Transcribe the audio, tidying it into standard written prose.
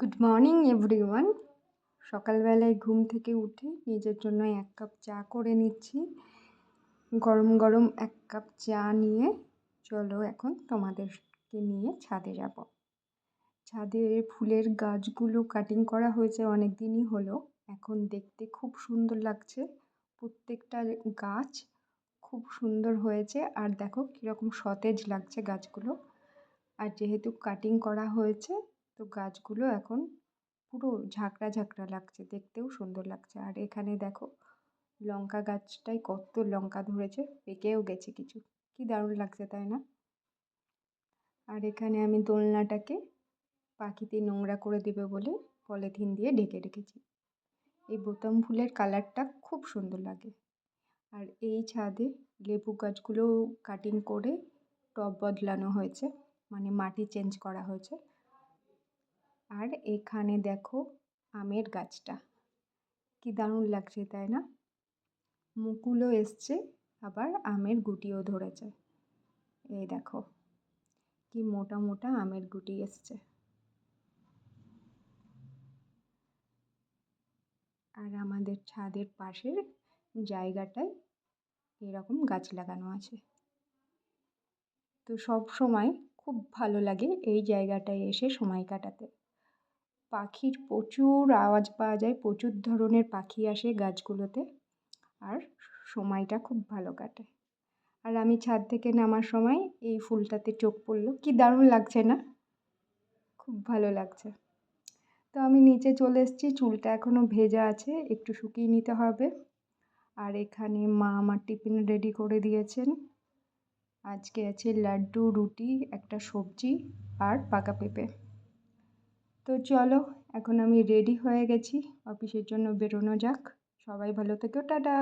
Good morning everyone. সকালবেলায় ঘুম থেকে উঠে নিজের জন্য 1 কাপ চা করে নিচ্ছি। গরম গরম 1 কাপ চা নিয়ে চলো এখন তোমাদেরকে নিয়ে ছাদে যাব। ছাদে ফুলের গাছগুলো কাটিং করা হয়েছে অনেক দিনই হলো, এখন দেখতে খুব সুন্দর লাগছে। প্রত্যেকটা গাছ খুব সুন্দর হয়েছে, আর দেখো কীরকম সতেজ লাগছে গাছগুলো। আর যেহেতু কাটিং করা হয়েছে তো গাছগুলো এখন পুরো ঝাঁকড়া ঝাঁকড়া লাগছে, দেখতেও সুন্দর লাগছে। আর এখানে দেখো লঙ্কা গাছটায় কত লঙ্কা ধরেছে, পেকেও গেছে কিছু, কি দারুণ লাগছে তাই না? আর এখানে আমি দোলনাটাকে পাখিতে নোংরা করে দেবে বলে পলিথিন দিয়ে ঢেকে রেখেছি। এই বোতাম ফুলের কালারটা খুব সুন্দর লাগে। আর এই ছাদে লেবু গাছগুলো কাটিং করে টব বদলানো হয়েছে, মানে মাটি চেঞ্জ করা হয়েছে। আর এখানে দেখো আমের গাছটা, কি দারুণ লাগছে তাই না? মুকুলও এসছে, আবার আমের গুটিও ধরেছে। এই দেখো কি মোটা মোটা আমের গুটি এসছে। আর আমাদের ছাদের পাশের জায়গাটায় এরকম গাছ লাগানো আছে। তো সব সময় খুব ভালো লাগে এই জায়গাটায় এসে সময় কাটাতে। পাখির প্রচুর আওয়াজ পাওয়া যায়, প্রচুর ধরনের পাখি আসে গাছগুলোতে, আর সময়টা খুব ভালো কাটে। আর আমি ছাদ থেকে নামার সময় এই ফুলটাতে চোখ পড়লো, কি দারুণ লাগছে না? খুব ভালো লাগছে। তো আমি নিচে চলে এসেছি, চুলটা এখনও ভেজা আছে, একটু শুকিয়ে নিতে হবে। আর এখানে মা আমার টিফিন রেডি করে দিয়েছেন। আজকে আছে লাড্ডু, রুটি, একটা সবজি আর পাকা পেঁপে। তো চলো এখন আমি রেডি হয়ে গেছি, অফিসের জন্য বেরোনো যাক। সবাই ভালো থেকো, টাটা।